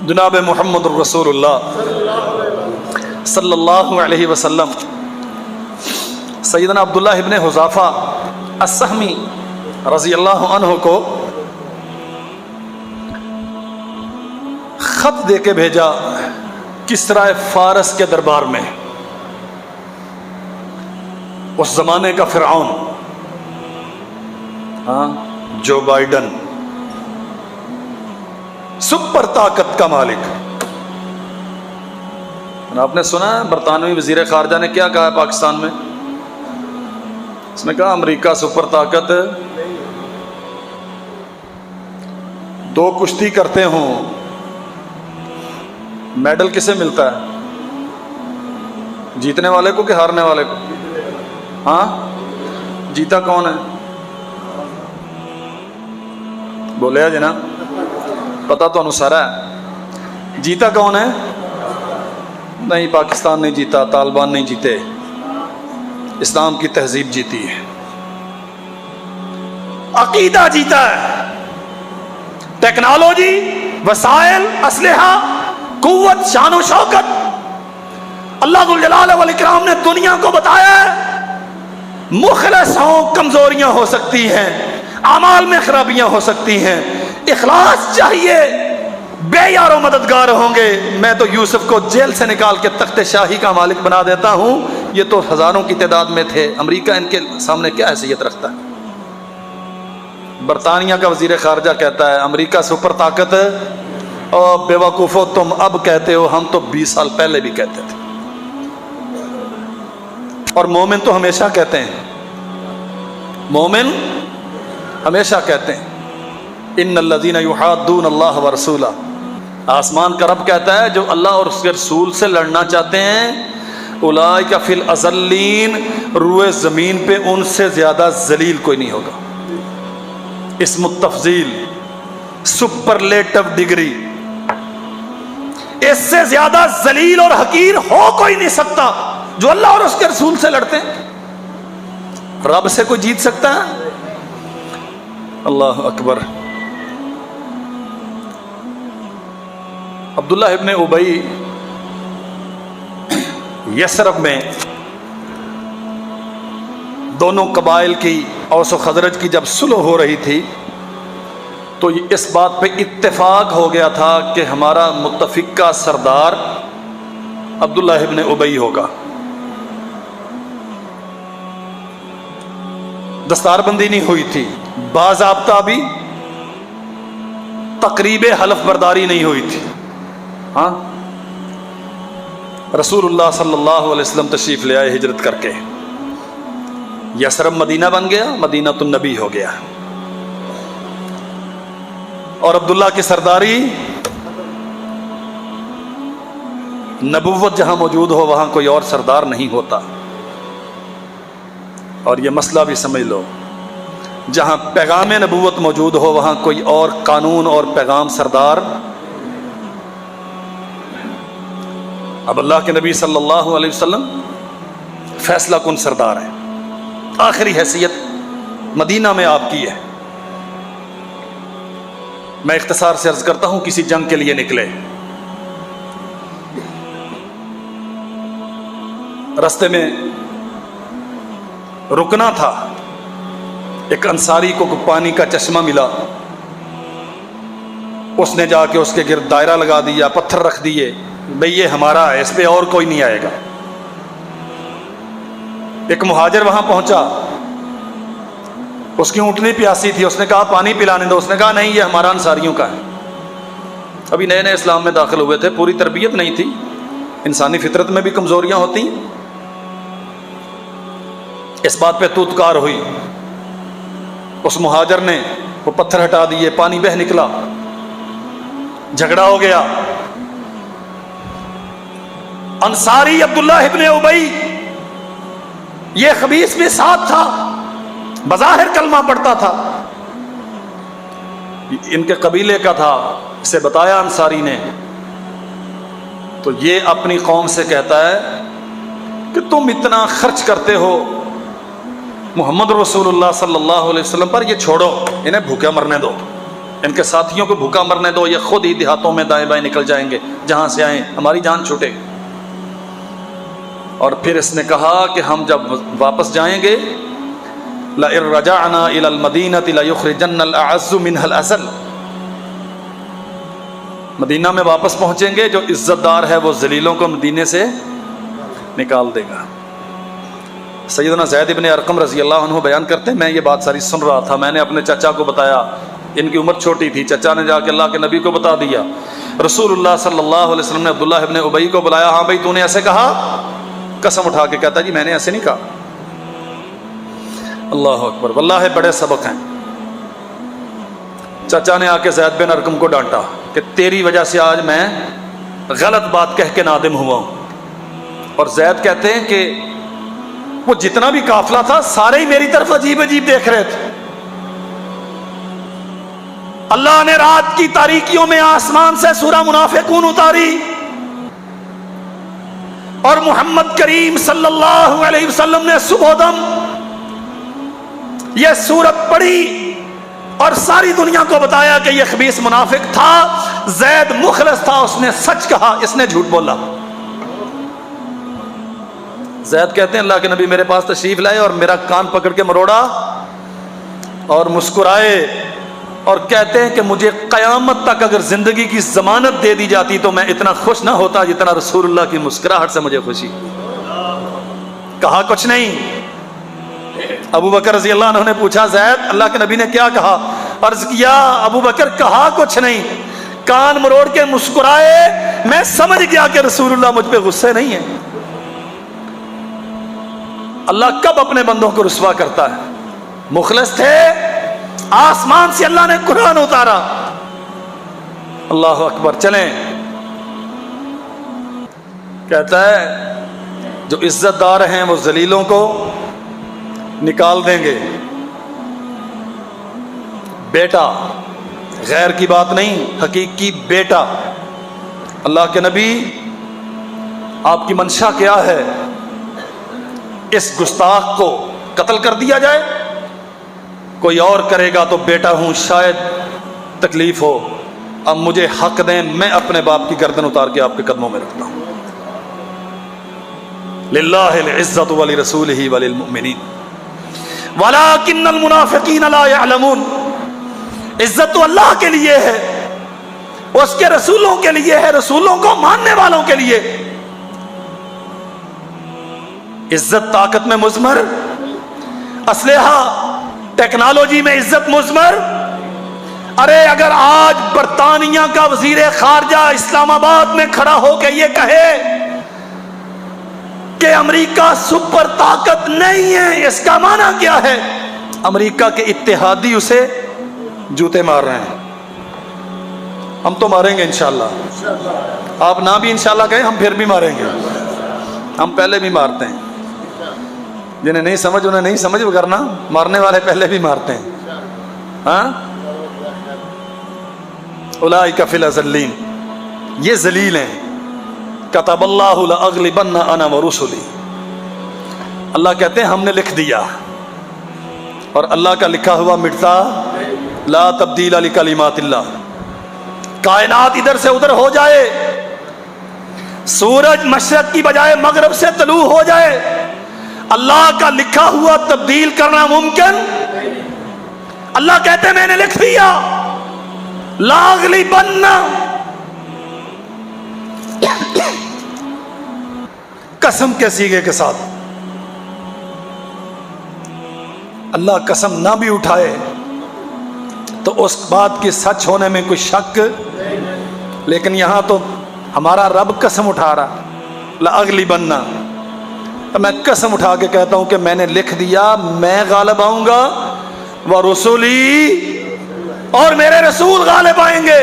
جناب محمد الرسول اللہ صلی اللہ علیہ وسلم سیدنا عبداللہ ابن حذافہ السہمی رضی اللہ عنہ کو خط دے کے بھیجا کسریٰ فارس کے دربار میں. اس زمانے کا فرعون جو بائیڈن، سپر طاقت کا مالک. آپ نے سنا ہے برطانوی وزیر خارجہ نے کیا کہا ہے پاکستان میں؟ اس نے کہا امریکہ سپر طاقت، دو کشتی کرتے ہوں میڈل کسے ملتا ہے؟ جیتنے والے کو کہ ہارنے والے کو؟ ہاں، جیتا کون ہے؟ بولے جی نا، پتا تو انوسار ہے. جیتا کون ہے؟ نہیں، پاکستان نہیں جیتا، طالبان نہیں جیتے، اسلام کی تہذیب جیتی ہے، عقیدہ جیتا ہے. ٹیکنالوجی، وسائل، اسلحہ، قوت، شان و شوکت، اللہ ذو الجلال والاکرام نے دنیا کو بتایا ہے. مخلص ہوں کمزوریاں ہو سکتی ہیں، اعمال میں خرابیاں ہو سکتی ہیں، اخلاص چاہیے، بے یار و مددگار ہوں گے. میں تو یوسف کو جیل سے نکال کے تخت شاہی کا مالک بنا دیتا ہوں. یہ تو ہزاروں کی تعداد میں تھے. امریکہ ان کے سامنے کیا حیثیت رکھتا ہے؟ برطانیہ کا وزیر خارجہ کہتا ہے امریکہ سپر طاقت ہے. اور بے وقوفو، تم اب کہتے ہو، ہم تو 20 سال پہلے بھی کہتے تھے. اور مومن تو ہمیشہ کہتے ہیں، مومن ہمیشہ کہتے ہیں ان الذین یحادون اللہ ورسولہ. آسمان کا رب کہتا ہے جو اللہ اور اس کے رسول سے لڑنا چاہتے ہیں، اولئک فی الاذلین، روئے زمین پہ ان سے زیادہ ذلیل کوئی نہیں ہوگا. اسم التفضیل، سپرلیٹو ڈگری، اس سے زیادہ ذلیل اور حقیر ہو کوئی نہیں سکتا جو اللہ اور اس کے رسول سے لڑتے ہیں. رب سے کوئی جیت سکتا ہے؟ اللہ اکبر. عبداللہ ابن ابی یثرب میں دونوں قبائل کی، اوس و خزرج کی، جب صلح ہو رہی تھی تو اس بات پہ اتفاق ہو گیا تھا کہ ہمارا متفق کا سردار عبداللہ ابن ابی ہوگا. دستار بندی نہیں ہوئی تھی، باضابطہ بھی تقریب حلف برداری نہیں ہوئی تھی. ہاں، رسول اللہ صلی اللہ علیہ وسلم تشریف لے آئے ہجرت کر کے. یثرب مدینہ بن گیا، مدینہ النبی ہو گیا. اور عبداللہ کی سرداری، نبوت جہاں موجود ہو وہاں کوئی اور سردار نہیں ہوتا. اور یہ مسئلہ بھی سمجھ لو، جہاں پیغام نبوت موجود ہو وہاں کوئی اور قانون اور پیغام سردار. اب اللہ کے نبی صلی اللہ علیہ وسلم فیصلہ کن سردار ہے، آخری حیثیت مدینہ میں آپ کی ہے. میں اختصار سے عرض کرتا ہوں، کسی جنگ کے لیے نکلے، رستے میں رکنا تھا. ایک انصاری کو پانی کا چشمہ ملا، اس نے جا کے اس کے گرد دائرہ لگا دیا، پتھر رکھ دیے، بھئی یہ ہمارا ہے، اس پہ اور کوئی نہیں آئے گا. ایک مہاجر وہاں پہنچا، اس کی اونٹنی پیاسی تھی، اس نے کہا پانی پلانے دو، اس نے کہا نہیں، یہ ہمارا انصاریوں کا ہے. ابھی نئے نئے اسلام میں داخل ہوئے تھے، پوری تربیت نہیں تھی، انسانی فطرت میں بھی کمزوریاں ہوتی ہیں. اس بات پہ توتکار ہوئی، اس مہاجر نے وہ پتھر ہٹا دیے، پانی بہہ نکلا، جھگڑا ہو گیا. انصاری عبداللہ ابن ابی، یہ خبیث بھی ساتھ تھا، بظاہر کلمہ پڑھتا تھا، ان کے قبیلے کا تھا. اسے بتایا انصاری نے، تو یہ اپنی قوم سے کہتا ہے کہ تم اتنا خرچ کرتے ہو محمد رسول اللہ صلی اللہ علیہ وسلم پر، یہ چھوڑو، انہیں بھوکے مرنے دو. ان کے ساتھیوں کو بھوکا مرنے دو، یہ خود ہی دیہاتوں میں دائیں بائیں نکل جائیں گے، جہاں سے آئیں ہماری جان چھوٹے گی۔ اور پھر اس نے کہا کہ ہم جب واپس جائیں گے لَإِن رَجَعْنَا إِلَى الْمَدِينَةِ لَيُخْرِجَنَّ الْأَعَزُّ مِنْهَا الْأَذَلَّ، مدینہ میں واپس پہنچیں گے، جو عزت دار ہے وہ ذلیلوں کو مدینے سے نکال دے گا۔ سیدنا زید بن ارقم رضی اللہ عنہ بیان کرتے ہیں، میں یہ بات ساری سن رہا تھا، میں نے اپنے چچا کو بتایا، ان کی عمر چھوٹی تھی، چچا نے جا کے اللہ کے نبی کو بتا دیا، رسول اللہ صلی اللہ علیہ وسلم نے عبداللہ ابن ابی کو بلایا، ہاں بھائی تو نے ایسے کہا؟ قسم اٹھا کے کہتا جی میں نے ایسے نہیں کہا۔ اللہ اکبر، واللہ بڑے سبق ہیں۔ چچا نے آ کے زید بن ارقم کو ڈانٹا کہ تیری وجہ سے آج میں غلط بات کہہ کے نادم ہوا ہوں، اور زید کہتے ہیں کہ وہ جتنا بھی قافلہ تھا سارے ہی میری طرف عجیب عجیب دیکھ رہے تھے۔ اللہ نے رات کی تاریکیوں میں آسمان سے سورہ منافقون اتاری، اور محمد کریم صلی اللہ علیہ وسلم نے صبح دم یہ سورت پڑھی اور ساری دنیا کو بتایا کہ یہ خبیث منافق تھا، زید مخلص تھا، اس نے سچ کہا، اس نے جھوٹ بولا۔ زید کہتے ہیں اللہ کے نبی میرے پاس تشریف لائے اور میرا کان پکڑ کے مروڑا اور مسکرائے، اور کہتے ہیں کہ مجھے قیامت تک اگر زندگی کی ضمانت دے دی جاتی تو میں اتنا خوش نہ ہوتا جتنا رسول اللہ کی مسکراہٹ سے مجھے خوشی۔ کہا کچھ نہیں۔ ابو بکر رضی اللہ عنہ نے پوچھا زید اللہ کے نبی نے کیا کہا؟ عرض کیا ابو بکر کہا کچھ نہیں، کان مروڑ کے مسکرائے، میں سمجھ گیا کہ رسول اللہ مجھ پہ غصے نہیں ہے۔ اللہ کب اپنے بندوں کو رسوا کرتا ہے؟ مخلص تھے، آسمان سے اللہ نے قرآن اتارا۔ اللہ اکبر۔ چلیں، کہتا ہے جو عزت دار ہیں وہ ذلیلوں کو نکال دیں گے۔ بیٹا، غیر کی بات نہیں، حقیقی بیٹا۔ اللہ کے نبی آپ کی منشا کیا ہے؟ اس گستاخ کو قتل کر دیا جائے؟ کوئی اور کرے گا تو بیٹا ہوں، شاید تکلیف ہو، اب مجھے حق دیں، میں اپنے باپ کی گردن اتار کے آپ کے قدموں میں رکھتا ہوں۔ للہ العزت ولرسولہ وللمؤمنین ولکن المنافقین لا یعلمون۔ عزت تو اللہ کے لیے ہے، اس کے رسولوں کے لیے ہے، رسولوں کو ماننے والوں کے لیے۔ عزت طاقت میں مضمر، اسلحہ ٹیکنالوجی میں عزت مضمر۔ ارے اگر آج برطانیہ کا وزیر خارجہ اسلام آباد میں کھڑا ہو کے یہ کہے کہ امریکہ سپر طاقت نہیں ہے، اس کا معنی کیا ہے؟ امریکہ کے اتحادی اسے جوتے مار رہے ہیں۔ ہم تو ماریں گے انشاءاللہ، آپ نہ بھی انشاءاللہ کہیں، ہم پھر بھی ماریں گے، ہم پہلے بھی مارتے ہیں۔ جنہیں نہیں سمجھ انہیں نہیں سمجھ، ورنہ مارنے والے پہلے بھی مارتے ہیں۔ ہاں، اولئک فی الاذلین، یہ ذلیل ہیں۔ کتب اللہ لأغلبن انا ورسلی، اللہ کہتے ہیں ہم نے لکھ دیا، اور اللہ کا لکھا ہوا مٹتا، لا تبدیل لکلمات اللہ۔ کائنات ادھر سے ادھر ہو جائے، سورج مشرق کی بجائے مغرب سے طلوع ہو جائے، اللہ کا لکھا ہوا تبدیل کرنا ممکن؟ اللہ کہتے ہیں میں نے لکھ دیا، لاغلبن، قسم کے سیغے کے ساتھ۔ اللہ قسم نہ بھی اٹھائے تو اس بات کی سچ ہونے میں کوئی شک، لیکن یہاں تو ہمارا رب قسم اٹھا رہا، لاغلبن، میں قسم اٹھا کے کہتا ہوں کہ میں نے لکھ دیا میں غالب آؤں گا، ورسولی، اور میرے رسول غالب آئیں گے۔